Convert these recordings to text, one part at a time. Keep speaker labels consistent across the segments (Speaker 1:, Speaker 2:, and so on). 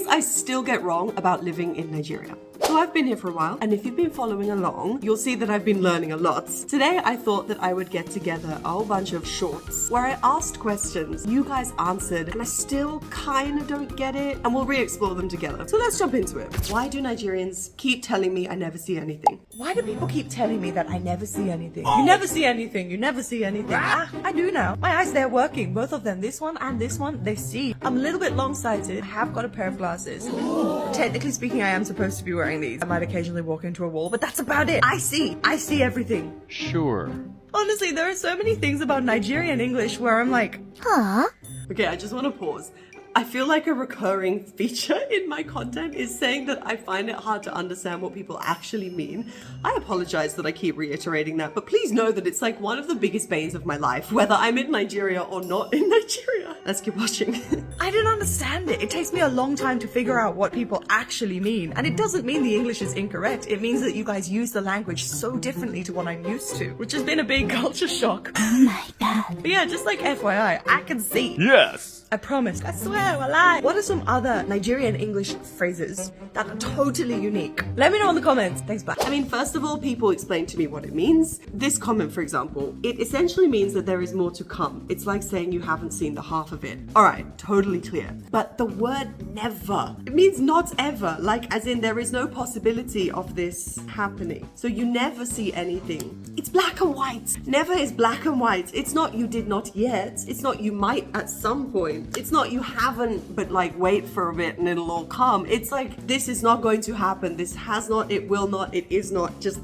Speaker 1: I still get wrong about living in Nigeria. So I've been here for a while, and if you've been following along, you'll see that I've been learning a lot. Today, I thought that I would get together a whole bunch of shorts where I asked questions, you guys answered, and I still kind of don't get it, and we'll re-explore them together. So let's jump into it. Why do Nigerians keep telling me I never see anything?
Speaker 2: Why do people keep telling me that I never see anything? You never see anything, you never see anything. I do now. My eyes, they're working. Both of them, this one and this one, they see. I'm a little bit long-sighted. I have got a pair of glasses. Technically speaking, I am supposed to be wearing these. I might occasionally walk into a wall, but that's about it. I see everything.
Speaker 3: Sure.
Speaker 2: Honestly, there are so many things about Nigerian English where I'm like, huh?
Speaker 1: Okay, I just want to pause. I feel like a recurring feature in my content is saying that I find it hard to understand what people actually mean. I apologize that I keep reiterating that, but please know that it's like one of the biggest banes of my life, whether I'm in Nigeria or not in Nigeria. Let's keep watching.
Speaker 2: I don't understand it. It takes me a long time to figure out what people actually mean. And it doesn't mean the English is incorrect. It means that you guys use the language so differently to what I'm used to, which has been a big culture shock.
Speaker 4: Oh my god.
Speaker 2: But yeah, just like FYI, I can see.
Speaker 3: Yes.
Speaker 2: I promise. I swear, I lie. What are some other Nigerian English phrases that are totally unique? Let me know in the comments. Thanks, bye.
Speaker 1: I mean, first of all, people explain to me what it means. This comment, for example, it essentially means that there is more to come. It's like saying you haven't seen the half of it. All right, totally clear. But the word never, it means not ever, like as in there is no possibility of this happening. So you never see anything. It's black and white. Never is black and white. It's not you did not yet. It's not you might at some point. It's not you haven't, but like wait for a bit and it'll all come. It's like this is not going to happen. This has not, it will not, it is not, just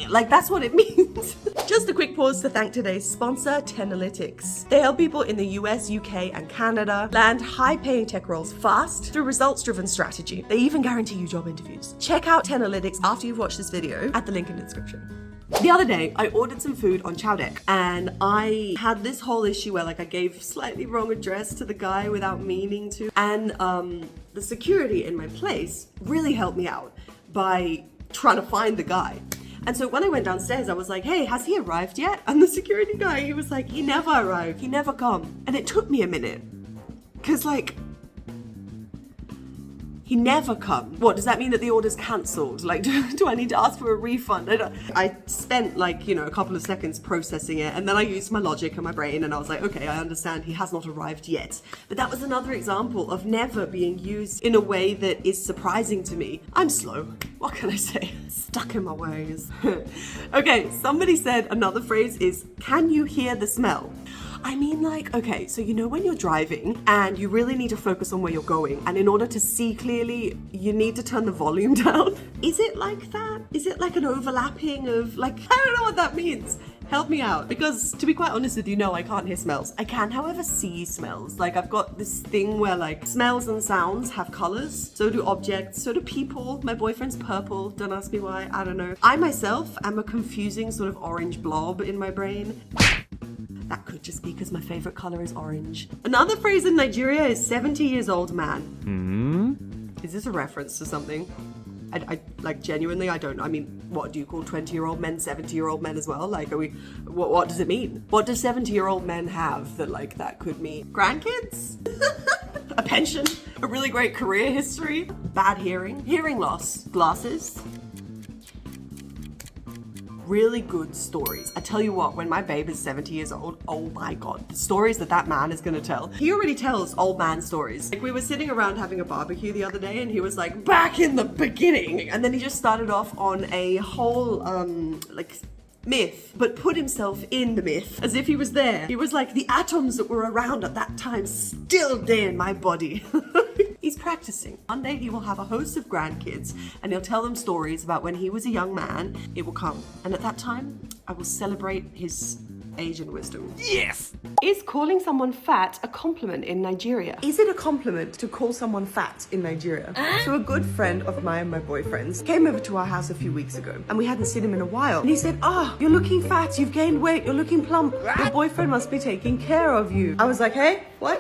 Speaker 1: like that's what it means. Just a quick pause to thank today's sponsor, Tenalytics. They help people in the US, UK, and Canada land high-paying tech roles fast through results-driven strategy. They even guarantee you job interviews. Check out Tenalytics after you've watched this video at the link in the description. The other day, I ordered some food on Chowdeck, and I had this whole issue where like I gave slightly wrong address to the guy without meaning to, and the security in my place really helped me out by trying to find the guy. And so when I went downstairs, I was like, hey, has he arrived yet? And the security guy, he was like, he never arrived, he never come. And it took me a minute, because like, he never come. What, does that mean that the order's cancelled? Like, do I need to ask for a refund? I spent like, a couple of seconds processing it, and then I used my logic and my brain, and I was like, okay, I understand he has not arrived yet. But that was another example of never being used in a way that is surprising to me. I'm slow. What can I say? Stuck in my ways. Okay, somebody said another phrase is, can you hear the smell? I mean, like, okay, so when you're driving and you really need to focus on where you're going, and in order to see clearly, you need to turn the volume down. Is it like that? Is it like an overlapping of, like, I don't know what that means. Help me out, because to be quite honest with you, no, I can't hear smells. I can, however, see smells. Like, I've got this thing where, like, smells and sounds have colors. So do objects, so do people. My boyfriend's purple, don't ask me why, I don't know. I myself am a confusing sort of orange blob in my brain. That could just be because my favorite color is orange. Another phrase in Nigeria is 70 years old man. Is this a reference to something? I like, genuinely, I don't know. I mean, what do you call 20-year-old men 70-year-old men as well? Like, what does it mean? What do 70-year-old men have that, like, that could mean? Grandkids? A pension? A really great career history? Bad hearing? Hearing loss? Glasses? Really good stories. I tell you what, when my babe is 70 years old, oh my god, the stories that man is gonna tell. He already tells old man stories. Like, we were sitting around having a barbecue the other day, and he was like, back in the beginning, and then he just started off on a whole like myth, but put himself in the myth as if he was there. He was like, the atoms that were around at that time still there in my body. He's practicing. One day he will have a host of grandkids, and he'll tell them stories about when he was a young man. It will come, and at that time I will celebrate his age and wisdom.
Speaker 3: Yes!
Speaker 1: Is calling someone fat a compliment in Nigeria? Is it a compliment to call someone fat in Nigeria? So a good friend of mine, my boyfriend's, came over to our house a few weeks ago, and we hadn't seen him in a while. And he said, you're looking fat, you've gained weight, you're looking plump. Your boyfriend must be taking care of you. I was like, hey,
Speaker 2: What?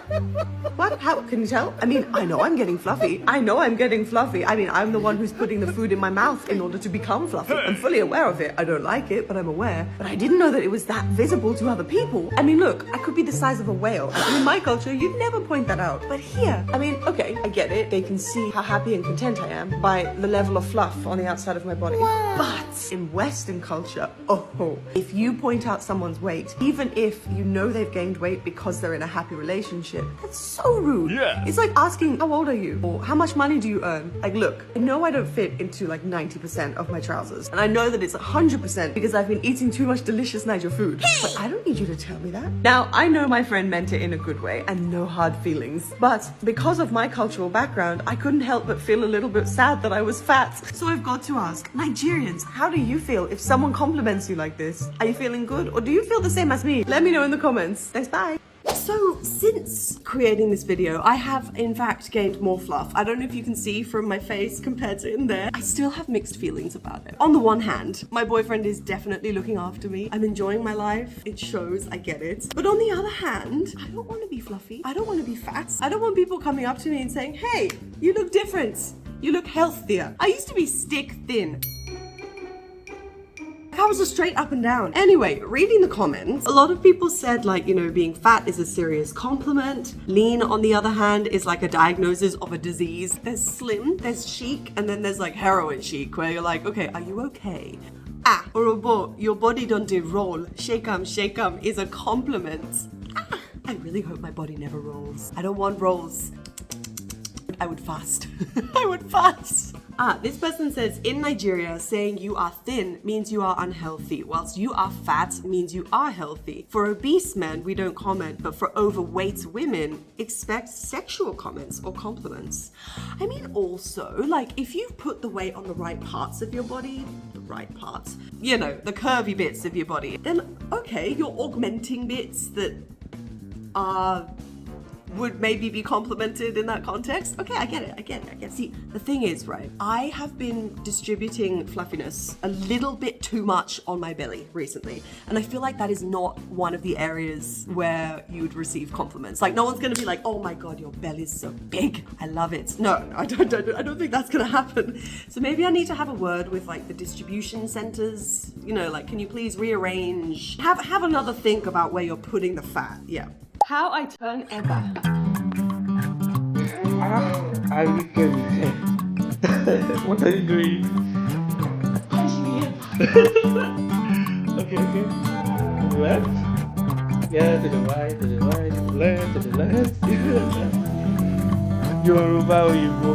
Speaker 2: What? How can you tell? I mean, I know I'm getting fluffy. I know I'm getting fluffy. I mean, I'm the one who's putting the food in my mouth in order to become fluffy. I'm fully aware of it. I don't like it, but I'm aware. But I didn't know that it was that visible to other people. I mean, look, I could be the size of a whale. And in my culture, you'd never point that out. But here, I mean, okay, I get it. They can see how happy and content I am by the level of fluff on the outside of my body. Wow. But in Western culture, oh, if you point out someone's weight, even if you know they've gained weight because they're in a happy relationship, that's so rude.
Speaker 3: Yeah.
Speaker 2: It's like asking, how old are you? Or how much money do you earn? Like, look, I know I don't fit into like 90% of my trousers. And I know that it's 100% because I've been eating too much delicious Niger food. But I don't need you to tell me that. Now, I know my friend meant it in a good way and no hard feelings. But because of my cultural background, I couldn't help but feel a little bit sad that I was fat. So I've got to ask, Nigerians, how do you feel if someone compliments you like this? Are you feeling good or do you feel the same as me? Let me know in the comments. Thanks, bye.
Speaker 1: So since creating this video, I have in fact gained more fluff. I don't know if you can see from my face compared to in there. I still have mixed feelings about it. On the one hand, my boyfriend is definitely looking after me. I'm enjoying my life. It shows, I get it. But on the other hand, I don't want to be fluffy. I don't want to be fat. I don't want people coming up to me and saying, hey, you look different. You look healthier. I used to be stick thin. I was a straight up and down. Anyway, reading the comments, a lot of people said like, you know, being fat is a serious compliment. Lean, on the other hand, is like a diagnosis of a disease. There's slim, there's chic, and then there's like heroin chic, where you're like, okay, are you okay? Ah, Orobo, your body don't do roll. Shake 'em is a compliment. Ah, I really hope my body never rolls. I don't want rolls. I would fast. I would fast. This person says, in Nigeria, saying you are thin means you are unhealthy, whilst you are fat means you are healthy. For obese men, we don't comment, but for overweight women, expect sexual comments or compliments. I mean, also, like, if you've put the weight on the right parts of your body, the right parts, you know, the curvy bits of your body, then okay, you're augmenting bits that are would maybe be complimented in that context. Okay, I get it. See, the thing is, right, I have been distributing fluffiness a little bit too much on my belly recently, and I feel like that is not one of the areas where you would receive compliments. Like, no one's gonna be like, oh my god, your belly's so big, I love it. No, I don't think that's gonna happen. So maybe I need to have a word with like the distribution centers, you know, like, can you please rearrange, have another think about where you're putting the fat. Yeah. How I turn ever.
Speaker 3: I will get it. What are you doing? Okay. To the left. Yeah, to the right, to the right, to the left, to the left. Yoruba Oyibo.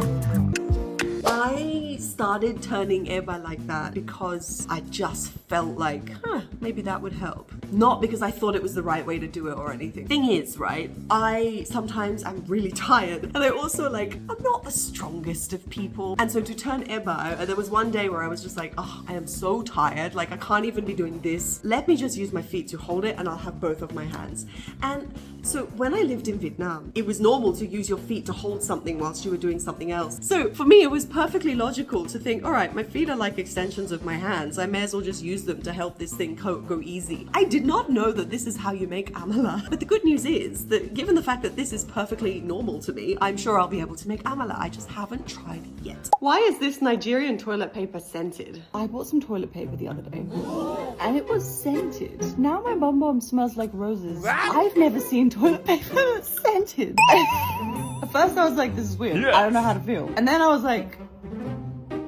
Speaker 1: I started turning eba like that because I just felt like, maybe that would help. Not because I thought it was the right way to do it or anything. Thing is, right, I sometimes am really tired, and I also like, I'm not the strongest of people. And so to turn eba, there was one day where I was just like, oh, I am so tired, like I can't even be doing this. Let me just use my feet to hold it and I'll have both of my hands. And so when I lived in Vietnam, it was normal to use your feet to hold something whilst you were doing something else. So for me, it was perfectly logical to think, all right, my feet are like extensions of my hands. I may as well just use them to help this thing go easy. I did not know that this is how you make amala. But the good news is that given the fact that this is perfectly normal to me, I'm sure I'll be able to make amala. I just haven't tried it yet. Why is this Nigerian toilet paper scented?
Speaker 2: I bought some toilet paper the other day and it was scented. Now my bum bum smells like roses. I've never seen toilet paper that's scented. At first I was like, this is weird.
Speaker 3: Yes.
Speaker 2: I don't know how to feel. And then I was like,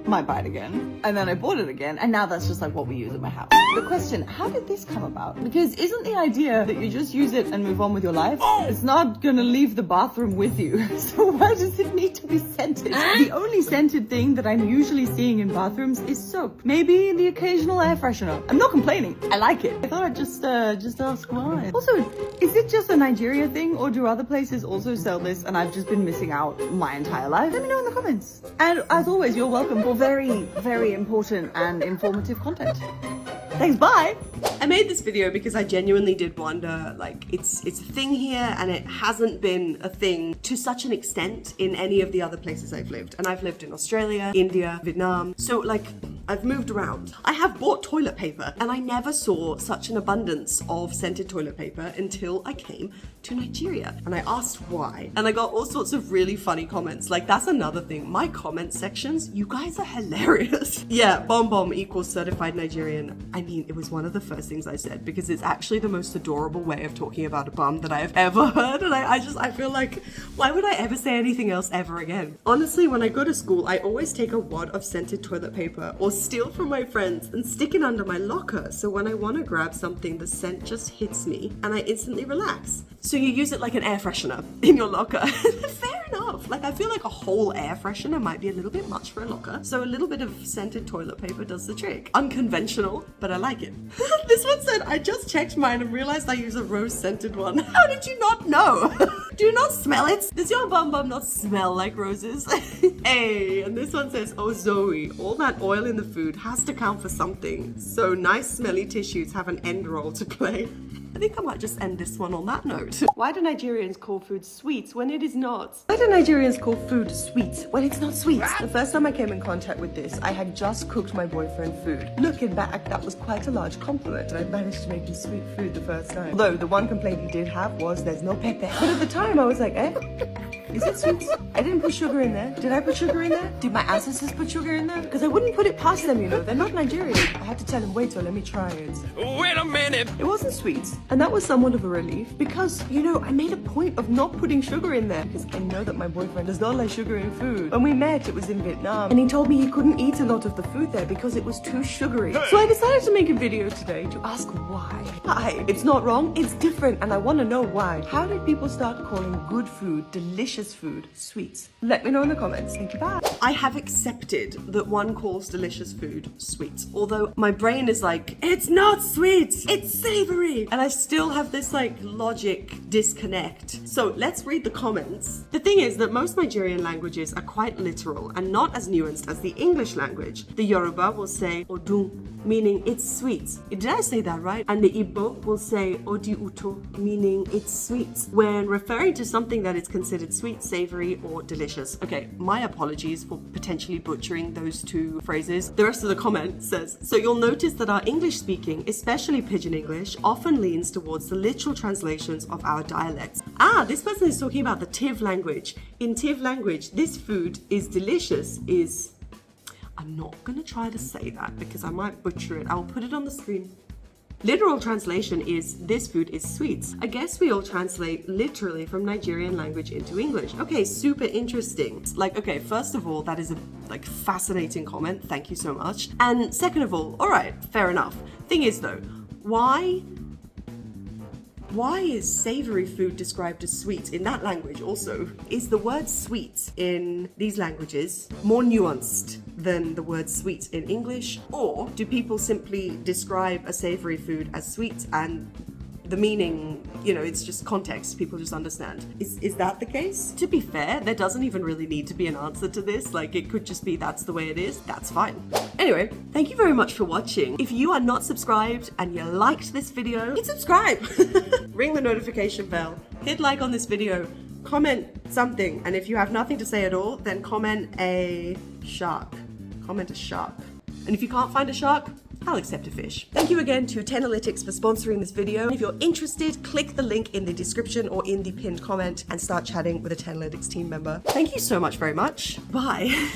Speaker 2: might buy it again. And then I bought it again, and now that's just like what we use at my house. The question, how did this come about? Because isn't the idea that you just use it and move on with your life? It's not gonna leave the bathroom with you. So why does it need to be scented? The only scented thing that I'm usually seeing in bathrooms is soap. Maybe the occasional air freshener. I'm not complaining. I like it. I thought I'd just ask why. Also, is it just a Nigeria thing, or do other places also sell this and I've just been missing out my entire life? Let me know in the comments. And as always, you're welcome for very, very important and informative content. Thanks, bye!
Speaker 1: I made this video because I genuinely did wonder, like, it's a thing here and it hasn't been a thing to such an extent in any of the other places I've lived. And I've lived in Australia, India, Vietnam. So, like, I've moved around. I have bought toilet paper, and I never saw such an abundance of scented toilet paper until I came to Nigeria. And I asked why. And I got all sorts of really funny comments. Like, that's another thing. My comment sections, you guys are hilarious. Yeah, bomb equals certified Nigerian. I mean, it was one of the first things I said because it's actually the most adorable way of talking about a bum that I have ever heard. And I feel like, why would I ever say anything else ever again? Honestly, when I go to school, I always take a wad of scented toilet paper or steal from my friends and stick it under my locker. So when I want to grab something, the scent just hits me and I instantly relax. So you use it like an air freshener in your locker. Fair enough. Like, I feel like a whole air freshener might be a little bit much for a locker. So a little bit of scented toilet paper does the trick. Unconventional, but I like it. This one said, I just checked mine and realized I use a rose scented one. How did you not know? Do you not smell it? Does your bum not smell like roses? Hey, and this one says, oh Zoe, all that oil in the food has to count for something. So nice smelly tissues have an end role to play. I think I might just end this one on that note. Why do Nigerians call food sweet when it is not? Why do Nigerians call food sweet when it's not sweet? The first time I came in contact with this, I had just cooked my boyfriend food. Looking back, that was quite a large compliment. I managed to make him sweet food the first time. Although the one complaint he did have was there's no pepper. But at the time I was like, is it sweet? I didn't put sugar in there. Did I put sugar in there? Did my ancestors put sugar in there? Because I wouldn't put it past them, you know. They're not Nigerian. I had to tell him, wait till let me try it.
Speaker 4: Wait a minute!
Speaker 1: It wasn't sweet. And that was somewhat of a relief because, you know, I made a point of not putting sugar in there because I know that my boyfriend does not like sugar in food. When we met, it was in Vietnam and he told me he couldn't eat a lot of the food there because it was too sugary. So I decided to make a video today to ask why. Why? It's not wrong, it's different and I want to know why. How did people start calling good food, delicious food, sweet? Let me know in the comments. Thank you, bye. I have accepted that one calls delicious food sweet, although my brain is like, it's not sweet, it's savory. And I still have this like logic disconnect. So let's read the comments. The thing is that most Nigerian languages are quite literal and not as nuanced as the English language. The Yoruba will say odun, meaning it's sweet. Did I say that right? And the Igbo will say odi uto, meaning it's sweet, when referring to something that is considered sweet, savory, or delicious. Okay, my apologies for potentially butchering those two phrases. The rest of the comment says, so you'll notice that our English speaking, especially Pidgin English, often leans towards the literal translations of our dialects. Ah, this person is talking about the Tiv language. In Tiv language, this food is delicious is... I'm not going to try to say that because I might butcher it. I'll put it on the screen. Literal translation is, this food is sweet. I guess we all translate literally from Nigerian language into English. Okay, super interesting. Like, okay, first of all, that is a like fascinating comment. Thank you so much. And second of all right, fair enough. Thing is though, why is savory food described as sweet in that language also? Is the word sweet in these languages more nuanced than the word sweet in English? Or do people simply describe a savory food as sweet and the meaning, you know, it's just context, people just understand? Is that the case? To be fair, there doesn't even really need to be an answer to this. Like, it could just be that's the way it is, that's fine. Anyway, thank you very much for watching. If you are not subscribed and you liked this video, hit subscribe. Ring the notification bell, hit like on this video, comment something, and if you have nothing to say at all, then comment a shark. Comment a shark. And if you can't find a shark, I'll accept a fish. Thank you again to Tenalytics for sponsoring this video. If you're interested, click the link in the description or in the pinned comment and start chatting with a Tenalytics team member. Thank you so much very much. Bye.